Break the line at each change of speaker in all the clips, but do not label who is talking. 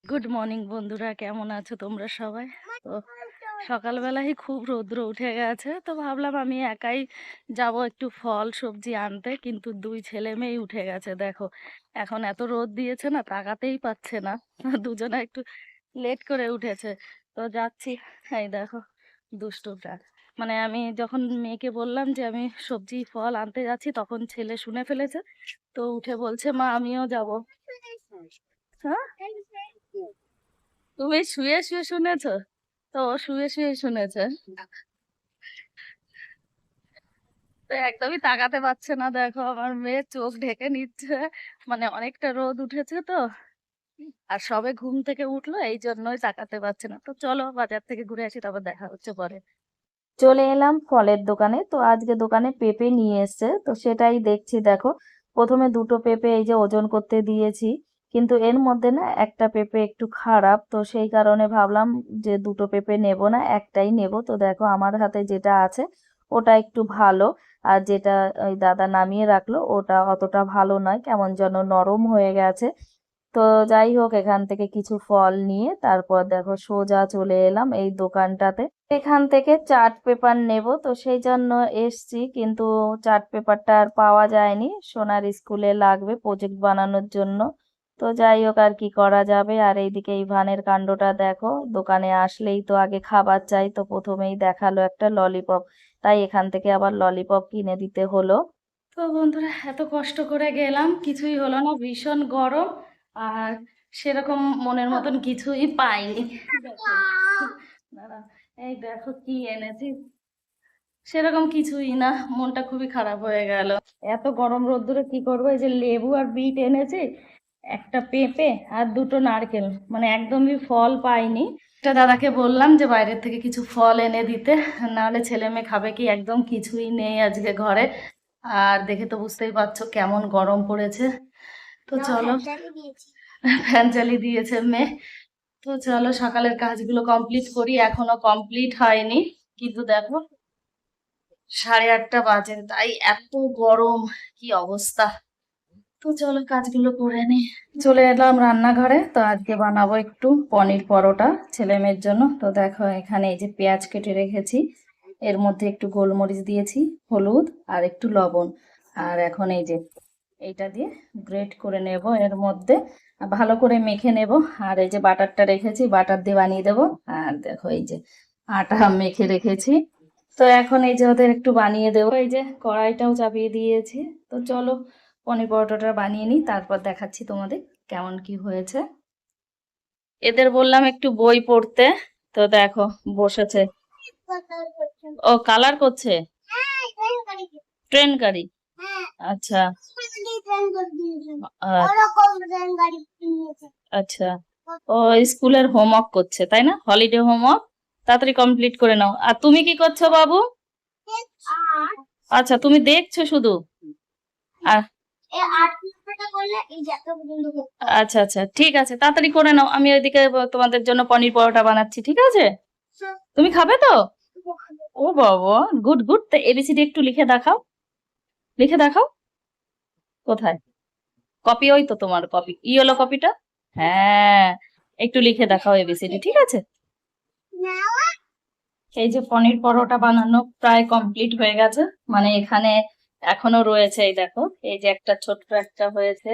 Good morning বন্ধুরা, কেমন আছো তোমরা সবাই? তো সকালবেলায় খুব রৌদ্র উঠে গেছে, তো ভাবলাম আমি একাই যাব একটু ফল সবজি আনতে, কিন্তু দুই ছেলে মেয়ে উঠে গেছে। দেখো এখন এত রোদ দিয়েছে না, তাকাতেই পাচ্ছে না। দুজনে একটু লেট করে উঠেছে। তো যাচ্ছি। এই দেখো দুষ্টুটা, মানে আমি যখন মেয়েকে বললাম যে আমি সবজি ফল আনতে যাচ্ছি, তখন ছেলে শুনে ফেলেছে। তো উঠে বলছে, মা আমিও যাব। হ্যাঁ, তুমি শুয়ে শুয়ে শুনেছো? তো ও শুয়ে শুয়ে শুনেছে। তো একদমই তাকাতে পারছে না। দেখো আমার মেয়ে চোখ ঢেকে নিচ্ছে, মানে অনেকটা রোদ উঠেছে তো। আর সবে ঘুম থেকে উঠলো, এই জন্যই তাকাতে পারছে না। তো চলো বাজার থেকে ঘুরে আসি, তারপর দেখা হচ্ছে পরে। চলে এলাম ফলের দোকানে। তো আজকে দোকানে পেঁপে নিয়ে এসছে, তো সেটাই দেখছি। দেখো প্রথমে দুটো পেঁপে এই যে ওজন করতে দিয়েছি, কিন্তু এর মধ্যে না একটা পেঁপে একটু খারাপ, তো সেই কারণে ভাবলাম যে দুটো পেঁপে নেব না, একটাই নেব। তো দেখো আমার হাতে যেটা আছে ওটা একটু ভালো, আর যেটা ওই দাদা নামিয়ে রাখলো ওটা অতটা ভালো নয়, কেমন যেন নরম হয়ে গেছে। তো যাই হোক, এখান থেকে কিছু ফল নিয়ে তারপর দেখো সোজা চলে এলাম এই দোকানটাতে। এখান থেকে চার্ট পেপার নেব, তো সেই জন্য এসছি, কিন্তু চার্ট পেপারটা আর পাওয়া যায়নি। সোনার স্কুলে লাগবে প্রজেক্ট বানানোর জন্য। তো যাই হোক, আর কি করা যাবে। আর এইদিকে ইভানের কাণ্ডটা দেখো, দোকানে আসলেই তো আগে খাবার চাই, তো প্রথমেই দেখালো একটা ললিপপ, তাই এখান থেকে আবার ললিপপ কিনে দিতে হলো। তো বন্ধুরা, এত কষ্ট করে গেলাম, কিছুই হলো না, ভীষণ গরম। আর সেরকম মনের মতন কিছুই পাইনি। দেখো, দাঁড়া, এই দেখো কি এনেছি। সেরকম কিছুই না, মনটা খুবই খারাপ হয়ে গেল। এত গরম রোদ্দুরে কি করবো, এই যে লেবু আর বিট এনেছি, একটা পেঁপে আর দুটো নারকেল, মানে একদমই ফল পাইনি। একটা দাদাকে বললাম যে বাইরের থেকে কিছু ফল এনে দিতে, নাহলে ছেলে মেয়ে খাবে কি, একদম কিছুই নেই আজকে ঘরে। আর দেখে তো বুঝতেই পারছো কেমন গরম পড়েছে। তো চলো, ফ্যান চালিয়ে দিয়েছে মেয়ে। তো চলো সকালের কাজগুলো কমপ্লিট করি, এখনো কমপ্লিট হয়নি। কিন্তু দেখো 8:30 বাজে, তাই এত গরম, কি অবস্থা। তো চলো কাজগুলো করে নি। চলে এলাম রান্নাঘরে। তো আজকে বানাবো একটু পনির পরোটা ছেলে মেয়ের জন্য। তো দেখো এখানে এই যে পেঁয়াজ কেটে রেখেছি, এর মধ্যে একটু গোলমরিচ দিয়েছি, হলুদ আর একটু লবণ। আর এখন এই যে এইটা দিয়ে গ্রেট করে নেব এর মধ্যে, আর ভালো করে মেখে নেব। আর এই যে বাটারটা রেখেছি, বাটার দিয়ে বানিয়ে দেবো। আর দেখো এই যে আটা মেখে রেখেছি। তো এখন এই যে ওদের একটু বানিয়ে দেবো। এই যে কড়াইটাও চাপিয়ে দিয়েছি। তো চলো পনির পরোটাটা বানিয়ে নিই, তারপর দেখাচ্ছি তোমাদের কেমন কি হয়েছে। এদের বললাম একটু বই পড়তে, তো দেখো বসেছে। ও কালার করছে, ট্রেন গাড়ি। আচ্ছা। আচ্ছা, ও স্কুলের হোমওয়ার্ক করছে তাই না, হলিডে হোমওয়ার্ক। তাড়াতাড়ি কমপ্লিট করে নাও। আর তুমি কি করছো বাবু? আচ্ছা, তুমি দেখছো শুধু। আর আচ্ছা আচ্ছা, ঠিক আছে, তাড়াতাড়ি করে নাও। আমি ওইদিকে তোমাদের জন্য পনির পরোটা বানাচ্ছি, ঠিক আছে? তুমি খাবে তো? ও বাবা, গুড গুড। তা এবিসিডি একটু লিখে দেখাও, লিখে দেখাও। কোথায় কপি? ওই তো তোমার কপি, ইয়েলো কপিটা। হ্যাঁ, একটু লিখে দেখাও এবিসিডি, ঠিক আছে? এই যে পনির পরোটা বানানো প্রায় কমপ্লিট হয়ে গেছে, মানে এখানে এখনো রয়েছে। এই দেখো, এই যে একটা ছোট্ট একটা হয়েছে,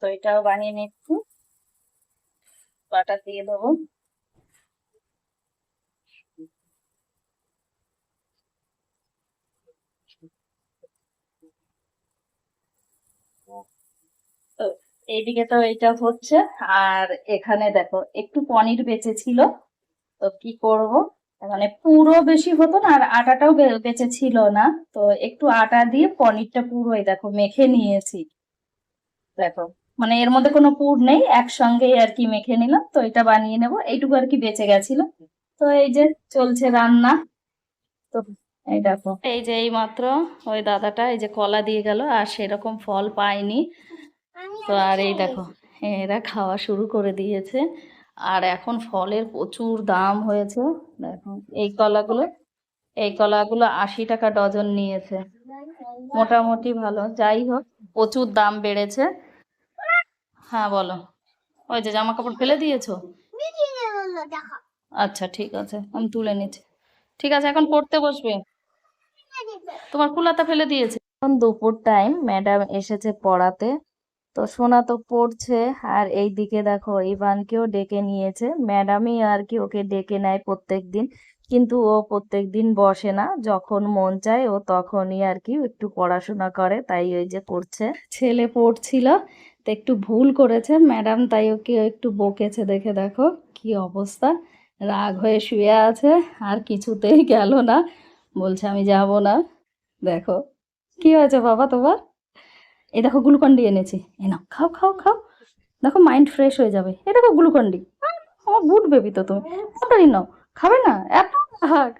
তো এটাও বানিয়ে নিচ্ছি। বাটার দিয়ে দেবো। তো এইদিকে তো এটা হচ্ছে। আর এখানে দেখো একটু পনির বেঁচে ছিল, তো কি করব, মানে পুরো বেশি হতো না, আর আটাটাও বেঁচে ছিল না। তো একটু আটা দিয়ে পনিরটা পুরোই দেখো মেখে নিয়েছি। দেখো, মানে এর মধ্যে কোনো পুর নেই, একসঙ্গেই আর কি মেখে নিলাম। তো এটা বানিয়ে নেব, এইটুকু আর কি বেঁচে গেছিল। তো এই যে চলছে রান্না। তো এই দেখো, এই যে এই মাত্র ওই দাদাটা এই যে কলা দিয়ে গেল, আর সেরকম ফল পাইনি। তো আর এই দেখো, এরা খাওয়া শুরু করে দিয়েছে। আর এখন ফলের প্রচুর দাম হয়েছে। দেখো এই কলাগুলো 80 টাকা ডজন নিয়েছে। মোটামুটি ভালো, যাই হোক প্রচুর দাম বেড়েছে। হ্যাঁ বলো। ওই যে জামা কাপড় ফেলে দিয়েছো? আচ্ছা ঠিক আছে, আমি তুলে নিচ্ছি। ঠিক আছে, এখন পড়তে বসবে। তোমার কুলাতা ফেলে দিয়েছে। এখন দুপুর টাইম, ম্যাডাম এসেছে পড়াতে। তো সোনা তো পড়ছে, আর এইদিকে দেখো ইভানকেও ডেকে নিয়েছে ম্যাডামই, আর কি ওকে ডেকে নেয় প্রত্যেক দিন। কিন্তু ও প্রত্যেক দিন বসে না, যখন মন চায় ও তখনই আর কি একটু পড়াশোনা করে, তাই ওই যে করছে। ছেলে পড়ছিল, তো একটু ভুল করেছে ম্যাডাম, তাই ওকে একটু বকেছে। দেখে দেখো কি অবস্থা, রাগ হয়ে শুয়ে আছে, আর কিছুতেই গেল না, বলছে আমি যাব না। দেখো কি হয়েছে বাবা তোমার? এই দেখো গ্লুকন্ডি এনেছি, এই নাও খাও খাও খাও, দেখো মাইন্ড ফ্রেশ হয়ে যাবে। এই দেখো গ্লুকন্ডি, আমার গুড বেবি তো তুমি, তাড়াতাড়ি নাও। খাবে না? এত রাগ।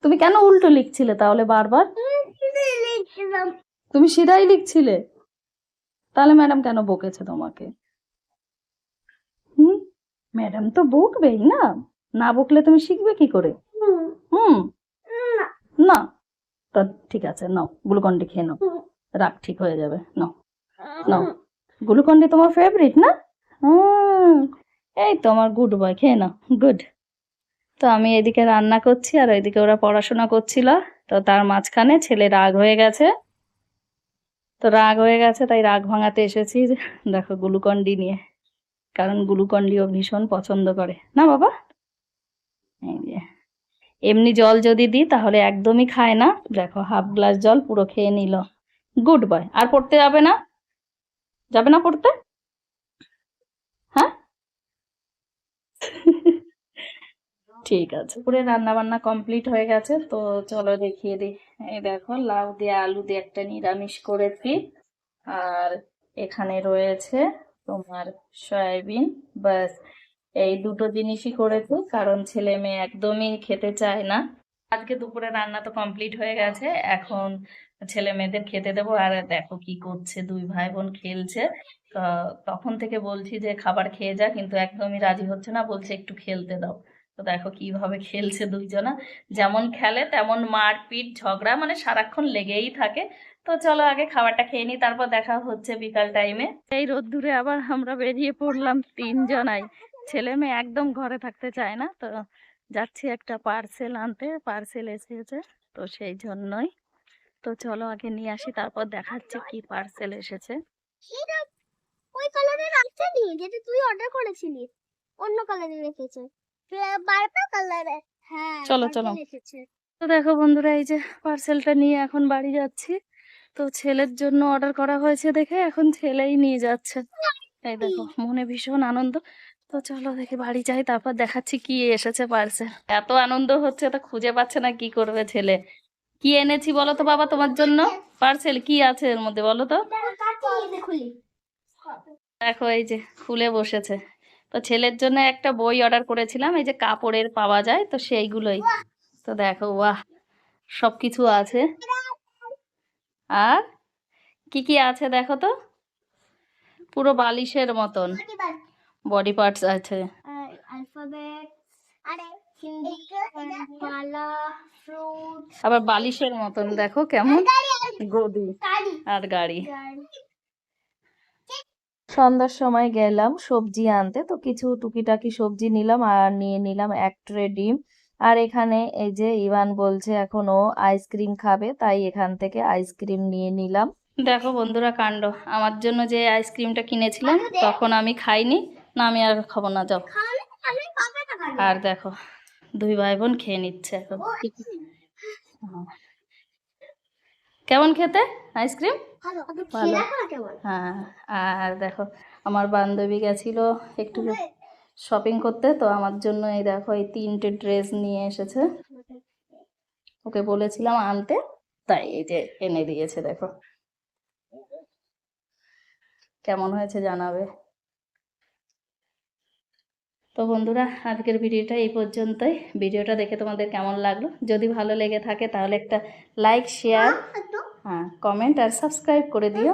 তুমি কেন উল্টো লিখছিলে তাহলে বারবার? তুমি সিধাই লিখছিলে, তাহলে ম্যাডাম কেন বকেছে তোমাকে? হুম, ম্যাডাম তো বকবেই না, না বকলে তুমি শিখবে কি করে? হুম, না, তো ঠিক আছে, নাও গ্লুকন্ডি খেয়ে নাও, রাগ ঠিক হয়ে যাবে। নাও নাও, গ্লুকন্ডি তোমার ফেভারিট না? হুম, এই তো আমার গুড বয়, খেয়ে নাও, গুড। তো আমি এদিকে রান্না করছি, আর ওইদিকে ওরা পড়াশোনা করছিল। তো তার মাঝখানে ছেলে রাগ হয়ে গেছে। তো রাগ হয়ে গেছে, তাই রাগ ভাঙাতে এসেছি। দেখো গ্লুকন্ডি নিয়ে, কারণ গ্লুকন্ডিও ভীষণ পছন্দ করে না বাবা। এই যে, এমনি জল যদি দিই তাহলে একদমই খায় না। দেখো হাফ গ্লাস জল পুরো খেয়ে নিল। Good boy. আর পড়তে যাবে না? যাবে না পড়তে? হ্যাঁ। ঠিক আছে, পুরো রান্না বান্না কমপ্লিট হয়ে গেছে, তো চলো দেখিয়ে দিই। এই দেখো লাউ দিয়ে আলু দিয়ে একটা নিরামিষ করেছি, আর এখানে রয়েছে তোমার সয়াবিন। ব্যাস, এই দুটো জিনিসই করেছি, কারণ ছেলে মেয়ে একদমই খেতে চায় না। আজকে দুপুরে রান্না তো কমপ্লিট হয়ে গেছে, এখন ছেলে মেয়েদের খেতে দেবো। আর দেখো কি করছে, দুই ভাই বোন খেলছে। তখন থেকে বলছি যে খাবার খেয়ে যা, কিন্তু একদমই রাজি হচ্ছে না, বলছে একটু খেলতে দাও। তো দেখো কিভাবে খেলছে দুইজনা, যেমন খেলে তেমন মারপিট ঝগড়া, মানে সারাক্ষণ লেগেই থাকে। তো চলো আগে খাবারটা খেয়ে নিই, তারপর দেখা হচ্ছে বিকাল টাইমে। এই রোদ্দুরে আবার আমরা বেরিয়ে পড়লাম তিনজনাই, ছেলে মেয়ে একদম ঘরে থাকতে চায় না। তো যাচ্ছি একটা পার্সেল আনতে, পার্সেল এসেছে, তো সেই জন্যই। তো চলো আগে নিয়ে আসি, তারপর দেখাচ্ছি কি পার্সেল এসেছে।
ওই কালারের আসেনি যেটা তুই অর্ডার করেছিলি, অন্য কালারের এসেছে, পার্পল কালারের। হ্যাঁ,
চলো চলো।
এসেছে।
তো দেখো বন্ধুরা, এই যে পার্সেলটা নিয়ে এখন বাড়ি যাচ্ছি। তো ছেলের জন্য অর্ডার করা হয়েছে দেখে এখন ছেলেই নিয়ে যাচ্ছে। এই দেখো মনে ভীষণ আনন্দ। তো চলো দেখি বাড়ি যাই, তারপর দেখাচ্ছি কি এসেছে পার্সেল। এত আনন্দ হচ্ছে, তো খুঁজে পাচ্ছে না কি করবে ছেলে। কি এনেছি বলো তো বাবা তোমার জন্য? পার্সেল কি আছে এর মধ্যে বলো তো? দেখো এই যে খুলে বসেছে। তো ছেলের জন্য একটা বই অর্ডার করেছিলাম, এই যে কাপড়ের পাওয়া যায় তো সেইগুলোই। তো দেখো বাহ, সবকিছু আছে। আর কি কি আছে দেখো তো, পুরো বালিশের মতন বডি পার্টস আছে।
অ্যালফাবেট, আরে হিন্দি, মালা, ফ্রুট,
আবার বালিশের মতন দেখো কেমন, গদি আর গাড়ি। সন্ধ্যার সময় গেলাম সবজি আনতে, তো কিছু টুকিটাকি সবজি নিলাম, আর নিয়ে নিলাম এক ট্রে ডিম। আর এখানে এই যে ইভান বলছে এখন ও আইসক্রিম খাবে, তাই এখান থেকে আইসক্রিম নিয়ে নিলাম। দেখো বন্ধুরা কাণ্ড, আমার জন্য যে আইসক্রিমটা কিনেছিলাম তখন আমি খাইনি, না আমি আর খাবো না, যাও। আর দেখো দুই ভাই বোন খেয়ে নিচ্ছে এখন। কেমন খেতে আইসক্রিম? ভালো। হ্যাঁ, আর দেখো আমার বান্ধবী গেছিল একটু শপিং করতে, তো আমার জন্য এই দেখো এই 3টে ড্রেস নিয়ে এসেছে। ওকে বলেছিলাম আনতে, তাই এই যে এনে দিয়েছে। দেখো কেমন হয়েছে জানাবে। তো বন্ধুরা আজকের ভিডিওটা এই পর্যন্তই। ভিডিওটা দেখে তোমাদের কেমন লাগলো? যদি ভালো লেগে থাকে তাহলে একটা লাইক, শেয়ার, হ্যাঁ, কমেন্ট আর সাবস্ক্রাইব করে দিও।